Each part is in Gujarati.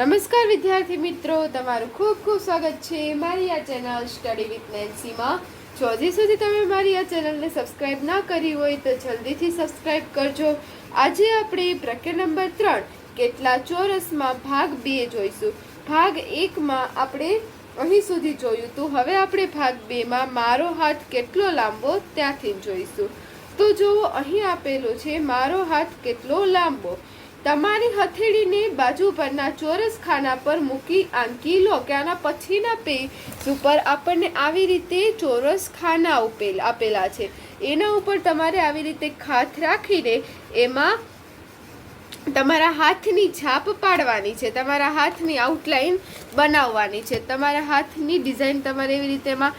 નમસ્કાર વિદ્યાર્થી મિત્રો, તમારું ખૂબ ખૂબ સ્વાગત છે મારી આ ચેનલ સ્ટડી વિથ નેન્સીમાં. જો હજી સુધી તમે મારી આ ચેનલને સબસ્ક્રાઇબ ના કરી હોય તો જલ્દીથી સબસ્ક્રાઇબ કરજો. આજે આપણે પ્રકરણ નંબર 3 કેટલા ચોરસમાં ભાગ 2 જોઈશું. ભાગ 1માં આપણે અહીં સુધી જોયું તો હવે આપણે ભાગ 2માં મારો હાથ કેટલો લાંબો ત્યાંથી જોઈશું. તો જુઓ, અહીં આપેલું છે મારો હાથ કેટલો લાંબો. તમારી હથેળીને બાજુ પરના ચોરસ ખાના પર મૂકી આંકી લો કે આના પછીના પેજ ઉપર આપણને આવી રીતે ચોરસ ખાના આપેલા છે. એના ઉપર તમારે આવી રીતે હાથ રાખીને એમાં તમારા હાથની છાપ પાડવાની છે, તમારા હાથની આઉટલાઈન બનાવવાની છે, તમારા હાથની ડિઝાઇન તમારે એવી રીતે એમાં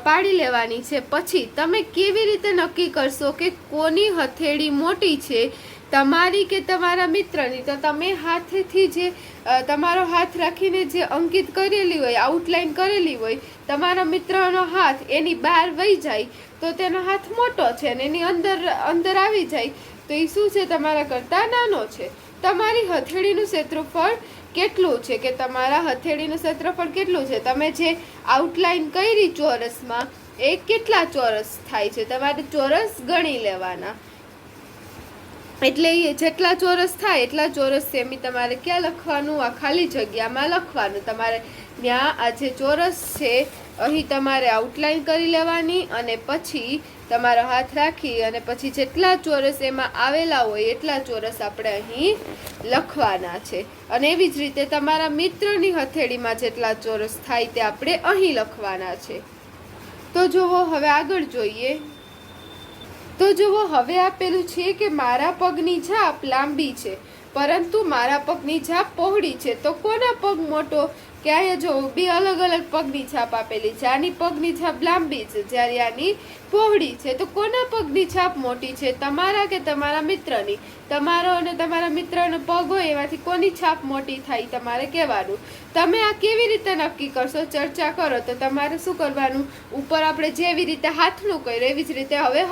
પાડી લેવાની છે. પછી તમે કેવી રીતે નક્કી કરશો કે કોની હથેળી મોટી છે, તમારી કે તમારા મિત્રની? તો તમે હાથેથી જે તમારો હાથ રાખીને જે અંકિત કરેલી હોય, આઉટલાઈન કરેલી હોય, તમારા મિત્રનો હાથ એની બહાર વહી જાય તો તેનો હાથ મોટો છે અને એની અંદર આવી જાય તો એ શું છે, તમારા કરતાં નાનો છે. તમારી હથેળીનું ક્ષેત્રફળ કેટલું છે કે તમારા હથેળીનું ક્ષેત્રફળ કેટલું છે, તમે જે આઉટલાઈન કરી ચોરસમાં એ કેટલા ચોરસ થાય છે, તમારે ચોરસ ગણી લેવાના. એટલે એ જેટલા ચોરસ થાય એટલા ચોરસ સેમી તમારે ક્યાં લખવાનું? આ ખાલી જગ્યામાં લખવાનું. તમારે ત્યાં આ જે ચોરસ છે અહીં તમારે આઉટલાઈન કરી લેવાની અને પછી તમારો હાથ રાખી અને પછી જેટલા ચોરસ એમાં આવેલા હોય એટલા ચોરસ આપણે અહીં લખવાના છે. અને એવી જ રીતે તમારા મિત્રની હથેળીમાં જેટલા ચોરસ થાય તે આપણે અહીં લખવાના છે. તો જુઓ, હવે આગળ જોઈએ. તો જુઓ, હવે આપેલું છે કે મારા પગની છાપ લાંબી છે પરંતુ મારા પગની છાપ પહોળી છે. તો કોના પગ મોટો? કે અહીંયા જો બે અલગ અલગ પગની છાપ આપેલી છે. આની પગની છાપ લાંબી છે જ્યારે આની પહોળી છે. તો કોના પગની છાપ મોટી છે, તમારા કે તમારા મિત્રની? તમારો અને તમારા મિત્રનો પગ હોય એમાંથી કોની છાપ મોટી થાય તમારે કહેવાનું. તમે આ કેવી રીતે નક્કી કરશો? ચર્ચા કરો. તો તમારે શું કરવાનું? ઉપર આપણે જેવી રીતે હાથનું કર્યું એવી જ રીતે હવે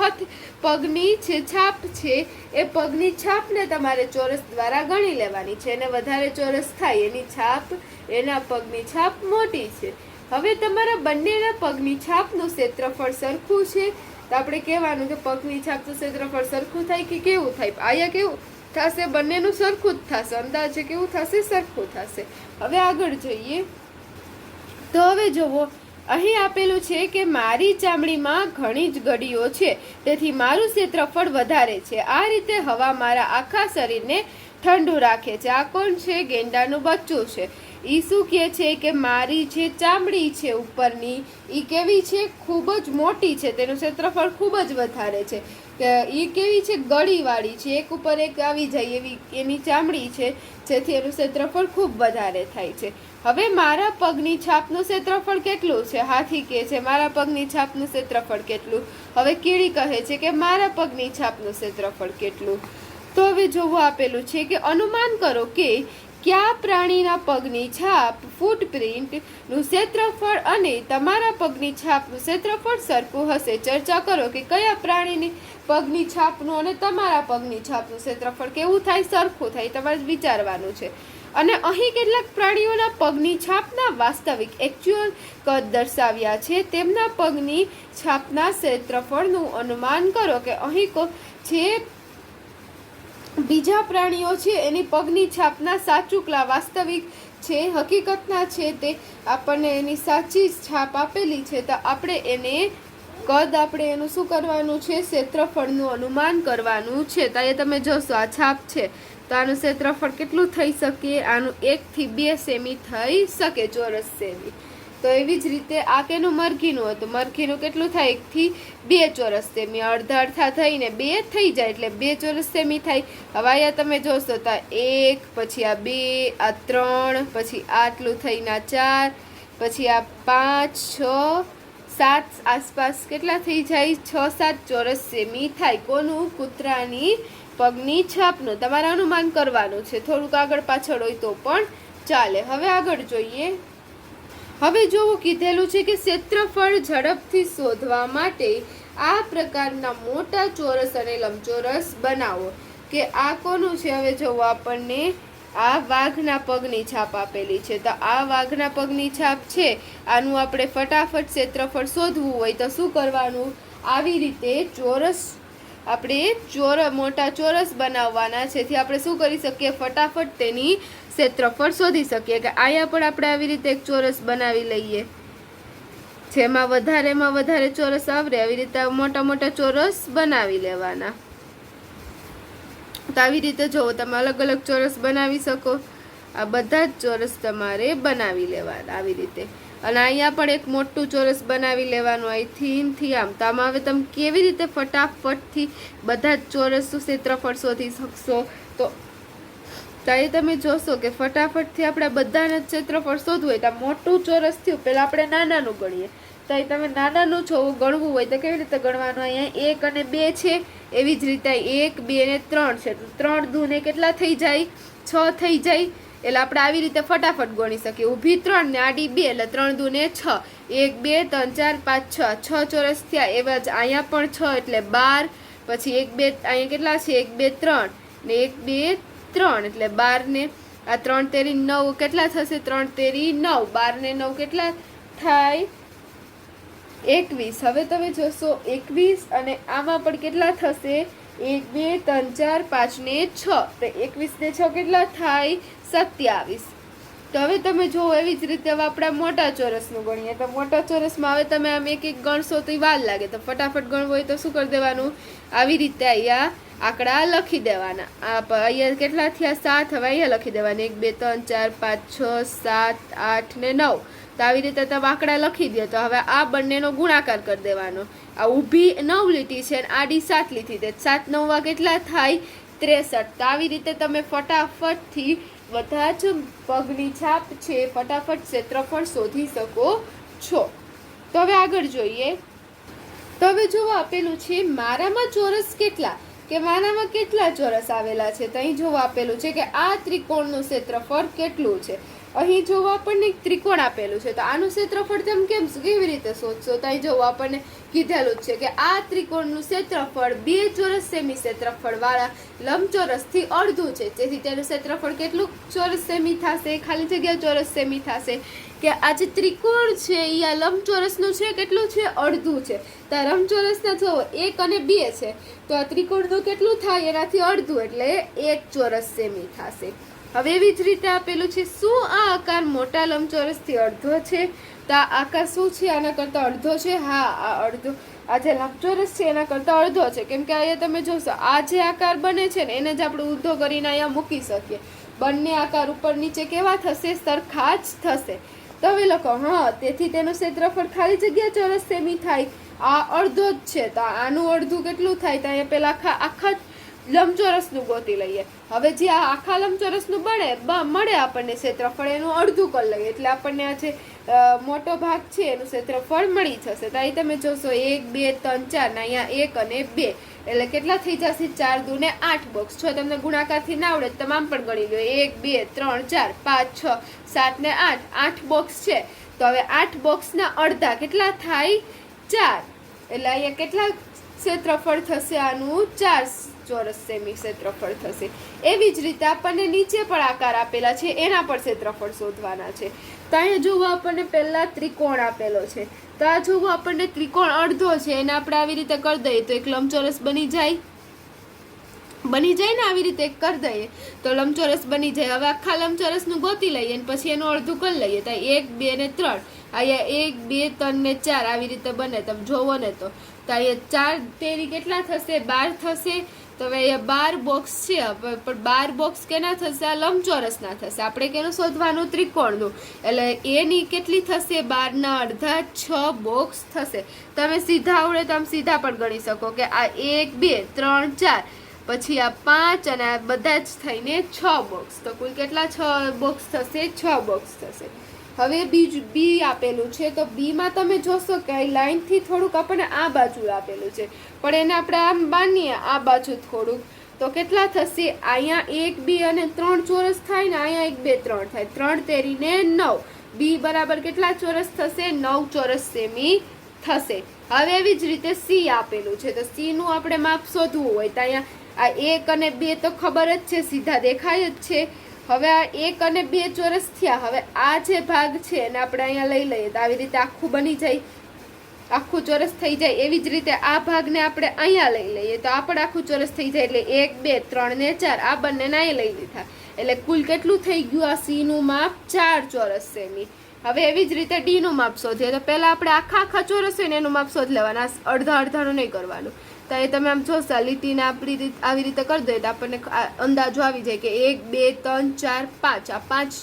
પગની જે છાપ છે એ પગની છાપને તમારે ચોરસ દ્વારા ગણી લેવાની છે અને વધારે ચોરસ થાય એની છાપ, એના પગની છાપ મોટી છે. હવે તમારા બંનેના પગની છાપનું ક્ષેત્રફળ સરખું છે તો આપણે કહેવાનું કે પગની છાપનું ક્ષેત્રફળ સરખું થાય કે કેવું થાય? અહીંયા કેવું થશે? બંનેનું સરખું જ થશે. અંદાજે કેવું થશે? સરખું થશે. હવે આગળ જોઈએ. તો હવે જુઓ, અહીં આપેલું છે કે મારી ચામડીમાં ઘણી જ ગળીઓ છે તેથી મારું ક્ષેત્રફળ વધારે છે. આ રીતે હવા મારા આખા શરીરને ઠંડુ રાખે છે. આ કોણ છે? ગેંડાનું બચ્ચું છે. એ શું કહે છે કે મારી જે ચામડી છે ઉપરની એ કેવી છે? ખૂબ જ મોટી છે, તેનું ક્ષેત્રફળ ખૂબ જ વધારે છે. એ કેવી છે? ગળીવાળી છે, એક ઉપર એક આવી જાય એવી એની ચામડી છે જેથી એનું ક્ષેત્રફળ ખૂબ વધારે થાય છે. હવે મારા પગની છાપનું ક્ષેત્રફળ કેટલું છે? હાથી કહે છે મારા પગની છાપનું ક્ષેત્રફળ કેટલું? હવે કીડી કહે છે કે મારા પગની છાપનું ક્ષેત્રફળ કેટલું? તો હવે જોવું આપેલું છે કે અનુમાન કરો કે કયા પ્રાણીના પગની છાપ ફૂટપ્રિન્ટનું ક્ષેત્રફળ અને તમારા પગની છાપનું ક્ષેત્રફળ સરખું હશે. ચર્ચા કરો કે કયા પ્રાણીની પગની છાપનું અને તમારા પગની છાપનું ક્ષેત્રફળ કેવું થાય? સરખું થાય. તમારે વિચારવાનું છે. અને અહીં કેટલાક પ્રાણીઓના પગની છાપના વાસ્તવિક એકચ્યુઅલ કદ દર્શાવ્યા છે. તેમના પગની છાપના ક્ષેત્રફળનું અનુમાન કરો કે અહીં જે બીજા પ્રાણીઓ છે એની પગની છાપના સાચુકલા વાસ્તવિક છે, હકીકતના છે, તે આપણને એની સાચી છાપ આપેલી છે તો આપણે એને કદ આપણે એનું શું કરવાનું છે? ક્ષેત્રફળનું અનુમાન કરવાનું છે. તો અહીંયા તમે જોશો આ છાપ છે તો આનું ક્ષેત્રફળ કેટલું થઈ શકે? આનું 1 થી 2 સેમી થઈ શકે, ચોરસ સેમી. તો એવી જ રીતે આ કેનું? મરઘીનું હતું. મરઘીનું કેટલું થાય? 1 થી 2 ચોરસ સેમી. અડધા થઈને 2 થઈ જાય એટલે 2 ચોરસ સેમી થાય. હવે અહીંયા તમે જોશો તો 1, પછી આ 2, આ 3, પછી આટલું થઈને આ 4, પછી આ 5, 6, 7 આસપાસ કેટલા થઈ જાય? 6-7 ચોરસ સેમી થાય. કોનું? કૂતરાની પગની છાપનું. તમારે અનુમાન કરવાનું છે. થોડુંક આગળ પાછળ હોય તો પણ ચાલે. હવે આગળ જોઈએ. હવે જોવું કીધેલું છે કે ક્ષેત્રફળ ઝડપથી શોધવા માટે આ પ્રકારના મોટા ચોરસ અને લંબચોરસ બનાવો. કે આ કોનું છે? હવે જોવો આપણને આ વાઘના પગની છાપ આપેલી છે, તો આ વાઘના પગની છાપ છે, આનું આપણે ફટાફટ ક્ષેત્રફળ શોધવું હોય તો શું કરવાનું? આવી રીતે ચોરસ આપણે મોટા ચોરસ બનાવવાના છે, જેથી આપણે શું કરી શકીએ? ફટાફટ તેની ક્ષેત્રફળ શોધી શકીએ. કે અહીંયા પણ આપણે આવી રીતે એક ચોરસ બનાવી લઈએ, જેમાં વધારે ચોરસ આવરે, આવી રીતે મોટા મોટા ચોરસ બનાવી લેવાના. તો આવી રીતે જો તમે અલગ અલગ ચોરસ બનાવી શકો. આ બધા જ ચોરસ તમારે બનાવી લેવાના આવી રીતે. અને અહીંયા પણ એક મોટું ચોરસ બનાવી લેવાનું, અહીંથી આમ. તો આમાં હવે તમે કેવી રીતે ફટાફટથી બધા જ ચોરસનું ક્ષેત્રફળ શોધી શકશો? તો અહીં તમે જોશો કે ફટાફટથી આપણે બધાને જ ક્ષેત્રફળ શોધવું હોય તો મોટું ચોરસ થયું, પહેલાં આપણે નાનાનું ગણીએ. તો અહીં તમે નાનાનું ગણવું હોય તો કેવી રીતે ગણવાનું? અહીંયા 1 અને 2 છે, એવી જ રીતે 1, 2 અને 3 છે. તો 3 દૂને કેટલા થઈ જાય? 6 થઈ જાય. એટલે આપણે આવી રીતે ફટાફટ ગણી શકીએ. ઊભી 3 ને આડી 2 એટલે 3 દૂને 6. 1 2 3 4 5 6 ચોરસ થયા. એવા જ અહીંયા પણ 6 એટલે 12. પછી 1 2 અહીંયા કેટલા છે? 1 2 3 ને 1 2 3 એટલે 12 ને આ 3 તેરી 9 કેટલા થશે? 3 તેરી 9. 12 ને 9 કેટલા થાય? 21. હવે તમે જોશો 21 અને આમાં પણ કેટલા થશે? 1 2 3 4 5 ને 6. તો 21 ને 6 કેટલા થાય? 27. તો હવે તમે જો એવી જ રીતે હવે આપણા મોટા ચોરસનું ગણીએ. તો મોટા ચોરસમાં હવે તમે આમ એક એક ગણશો તો વાર લાગે, તો ફટાફટ ગણવું હોય તો શું કરી દેવાનું? આવી રીતે અહીંયા આંકડા લખી દેવાના. અહીંયા કેટલા થયા? 7. હવે અહીંયા લખી દેવાના 1 2 3 4 5 6 7 8 ને 9. તો આવી રીતે તમે આંકડા લખી દો. તો હવે આ બંનેનો ગુણાકાર કરી દેવાનો. આ ઊભી 9 લીટી છે અને આડી 7 લીટી છે. 7 9 કેટલા થાય? 63. તો આવી રીતે તમે ફટાફટથી બધા જ પગની છાપ છે ફટાફટ ક્ષેત્રફળ શોધી શકો છો. તો હવે આગળ જોઈએ. તો હવે જો આપેલું છે મારામાં ચોરસ કેટલા, કે મારામાં કેટલા ચોરસ આવેલા છે. તો અહીં જોવા આપેલું છે કે આ ત્રિકોણનું ક્ષેત્રફળ કેટલું છે. અહીં જોવા આપણને ત્રિકોણ આપેલું છે, તો આનું ક્ષેત્રફળ તેમ કેવી રીતે શોધશો? તો અહીં જોવા આપણને કીધેલું છે કે આ ત્રિકોણનું ક્ષેત્રફળ 2 ચોરસ સેમી ક્ષેત્રફળ વાળા લંબચોરસથી અડધું છે, જેથી તેનું ક્ષેત્રફળ કેટલું ચોરસ સેમી થશે? ખાલી જગ્યા ચોરસ સેમી થશે. કે આ જે ત્રિકોણ છે એ આ લંબચોરસનું છે કેટલું છે? અડધું છે. તો લંબચોરસના જો 1 અને 2 છે, તો આ ત્રિકોણનું કેટલું થાય? એનાથી અડધું, એટલે 1 ચોરસ સેમી થશે. હવે એવી જ રીતે આપેલું છે શું આ આકાર મોટા લંબચોરસથી અડધો છે? તો આ આકાર શું છે? આના કરતાં અડધો છે. હા, આ અડધો, આ જે લંબચોરસ છે એના કરતાં અડધો છે. કેમ કે અહીંયા તમે જોશો આ જે આકાર બને છે ને એને જ આપણે ઊંધો કરીને અહીંયા મૂકી શકીએ. બંને આકાર ઉપર નીચે કેવા થશે? સરખા જ થશે. તો હવે લખો. હા, તેથી તેનું ક્ષેત્રફળ ખાલી જગ્યા ચોરસ સેમી થાય. આ અડધો જ છે, તો આનું અડધું કેટલું થાય? તો અહીંયા પેલા આખા લંબચોરસનું ગોતી લઈએ. હવે જે આ આખા લંબચોરસનું મળે આપણને ક્ષેત્રફળ, એનું અડધું કરી લઈએ એટલે આપણને આ જે મોટો ભાગ છે એનું ક્ષેત્રફળ મળી જશે. તો અહીં તમે જોશો 1 2 3 4 ને અહીંયા 1 અને 2 એટલે કેટલા થઈ જશે? 4 દૂને 8 બોક્સ. જો તમને ગુણાકારથી ના આવડે તો આમ પણ ગણી લો. 1 2 3 4 5 6 7 ને 8 બોક્સ છે. તો હવે 8 બોક્સના અડધા કેટલા થાય? 4. એટલે અહીંયા કેટલા ક્ષેત્રફળ થશે? આનું 4 ચોરસ સેમી ક્ષેત્રફળ થશે. એવી જ રીતે આપણને નીચે પણ આકાર આપેલા છે, એના પર ક્ષેત્રફળ શોધવાના છે. તો અહીંયા જોવો આપણને પહેલા ત્રિકોણ આપેલો છે. તો આ જોવો આપણને ત્રિકોણ અડધો છે, એને આપણે આવી રીતે કરી દઈએ તો એક લંબચોરસ બની જાય ને. આવી રીતે કરી દઈએ તો લંબચોરસ બની જાય. હવે આખા લંબચોરસનું ગોતી લઈએ અને પછી એનું અડધું કરી લઈએ. તો 1 2 ને 3 અહીંયા 1 2 3 ને 4 આવી રીતે બને. તમે જોવો ને તો અહીંયા 4 તેરી કેટલા થશે? 12 થશે. તો હવે અહીંયા 12 બોક્સ છે, પણ 12 બોક્સ કેના થશે? આ લંબચોરસના થશે. આપણે કેનું શોધવાનું? ત્રિકોણનું. એટલે એની કેટલી થશે? 12 ના અડધા 6 બોક્સ થશે. તમે સીધા આવડે તો આમ સીધા પણ ગણી શકો કે આ 1 2 3 4 પછી આ 5 અને આ બધા જ થઈને 6 બોક્સ. તો કુલ કેટલા 6 બોક્સ થશે? 6 બોક્સ થશે. હવે બીજું બી આપેલું છે. તો બીમાં તમે જોશો કે લાઈનથી થોડુંક આપણને આ બાજુ આપેલું છે, પણ એને આપણે આમ બાંધીએ આ બાજુ થોડુંક, તો કેટલા થશે? અહીંયા 1 2 અને 3 ચોરસ થાય ને અહીંયા 1 2 3 થાય. 3 તેરીને 9. બી બરાબર કેટલા ચોરસ થશે? 9 ચોરસ સેમી થશે. હવે એવી જ રીતે સી આપેલું છે. તો સી નું આપણે માપ શોધવું હોય તો અહીંયા આ 1 અને 2 તો ખબર જ છે, સીધા દેખાય જ છે. હવે આ 1 અને 2 ચોરસ થયા. હવે આ જે ભાગ છે એને આપણે અહીંયા લઈ લઈએ તો આવી રીતે આખું બની જાય, આખું ચોરસ થઈ જાય. એવી જ રીતે આ ભાગને આપણે અહીંયા લઈ લઈએ તો આપણે આખું ચોરસ થઈ જાય. એટલે 1 2 3 ને 4 આ બંનેને અહીંયા લઈ લીધા. એટલે કુલ કેટલું થઈ ગયું? આ સી નું માપ 4 ચોરસ સેમી. હવે એવી જ રીતે ડી નું માપ શોધીએ તો પહેલા આપણે આખા ચોરસ હોય ને એનું માપ શોધ લેવાના, અડધા અડધાનું નહીં કરવાનું. તો એ તમે આમ જોશો લીટીને આપણી આવી રીતે કરી દઈએ તો આપણને અંદાજો આવી જાય કે 1 2 3 4 5 આ 5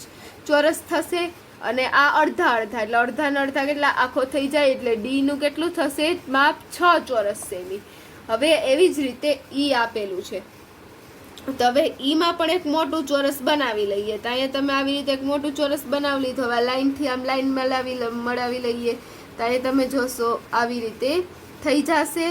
ચોરસ થશે અને આ અડધા અડધા એટલે અડધા ને અડધા કેટલા આખો થઈ જાય. એટલે ડી નું કેટલું થશે? માપ 6 ચોરસ સેમી. હવે એવી જ રીતે ઈ આપેલું છે તો હવે ઈમાં પણ એક મોટું ચોરસ બનાવી લઈએ. તો અહીંયા તમે આવી રીતે એક મોટું ચોરસ બનાવી લીધું. હવે લાઈનથી આમ લાઈન મળાવી લઈએ તો અહીંયા તમે જોશો આવી રીતે થઈ જશે.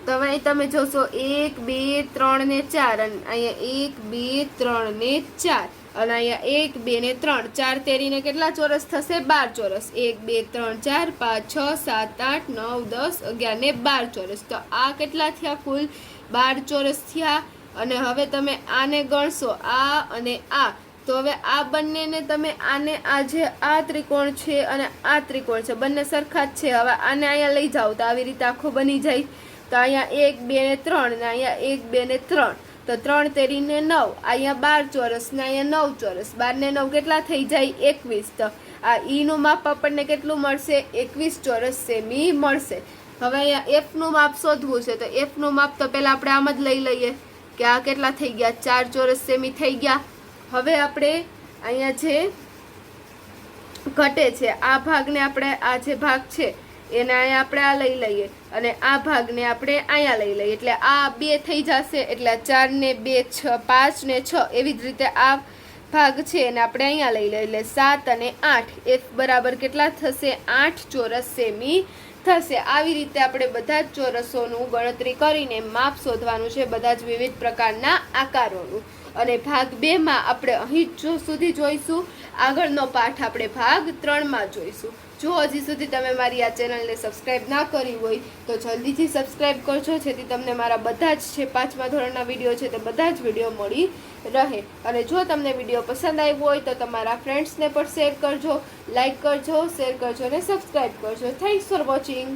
તો હવે તમે જોશો 1 2 3 ને 4 અને અહીંયા 1 2 3 ને 4 અને અહીંયા 1 2 ને 3 4 તેરીને કેટલા ચોરસ થશે? 12 ચોરસ. 1 2 3 4 5 6 7 8 9 10 11 ને 12 ચોરસ. તો આ કેટલા થયા? કુલ 12 ચોરસ થયા. અને હવે તમે આને ગણશો, આ અને આ. તો હવે આ બંનેને તમે આને આ જે આ ત્રિકોણ છે અને આ ત્રિકોણ છે બંને સરખા જ છે. હવે આને અહીંયા લઈ જાઓ તો આવી રીતે આખું બની જાય. તો અહીંયા 1 2 ને 3 ને અહીંયા 1 2 ને 3 તો 3 તેરી ને 9 અહીંયા 12 ચોરસ ને અહીંયા 9 ચોરસ. 12 ને 9 કેટલા થઈ જાય? 21. તો આ ઈ નું માપ આપણને કેટલું મળશે? 21 ચોરસ સેમી મળશે. હવે અહીંયા એફ નું માપ શોધવું છે તો એફ નું માપ તો પહેલા આપણે આમ જ લઈ લઈએ કે આ કેટલા થઈ ગયા? 4 ચોરસ સેમી થઈ ગયા. હવે આપણે અહીંયા જે ઘટે છે આ ભાગને આપણે આ જે ભાગ છે એને અહીંયા આપણે આ લઈ લઈએ અને આ ભાગને આપણે અહીંયા લઈ લઈએ એટલે આ 2 થઈ જશે. એટલે 4 ને 2 6 5 ને 6 એવી જ રીતે આ ભાગ છે એને આપણે અહીંયા લઈ લઈએ એટલે 7 અને 8 એફ બરાબર કેટલા થશે? 8 ચોરસ સેમી થશે. આવી રીતે આપણે બધા જ ચોરસોનું ગણતરી કરીને માપ શોધવાનું છે, બધા જ વિવિધ પ્રકારના આકારોનું. અને ભાગ 2 માં આપણે અહીં સુધી જોઈશું. આગળનો પાઠ આપણે ભાગ 3 માં જોઈશું. જો હજી સુધી તમે મારી આ ચેનલને સબસ્ક્રાઈબ ના કરી હોય તો જલ્દીથી સબસ્ક્રાઈબ કરજો જેથી તમને મારા બધા જ છે 5મા ધોરણના વિડીયો છે તે બધા જ વિડીયો મળી રહે. અને જો તમને વિડીયો પસંદ આવ્યો હોય તો તમારા ફ્રેન્ડ્સને પણ શેર કરજો, લાઈક કરજો, શેર કરજો અને સબસ્ક્રાઈબ કરજો. Thanks for watching.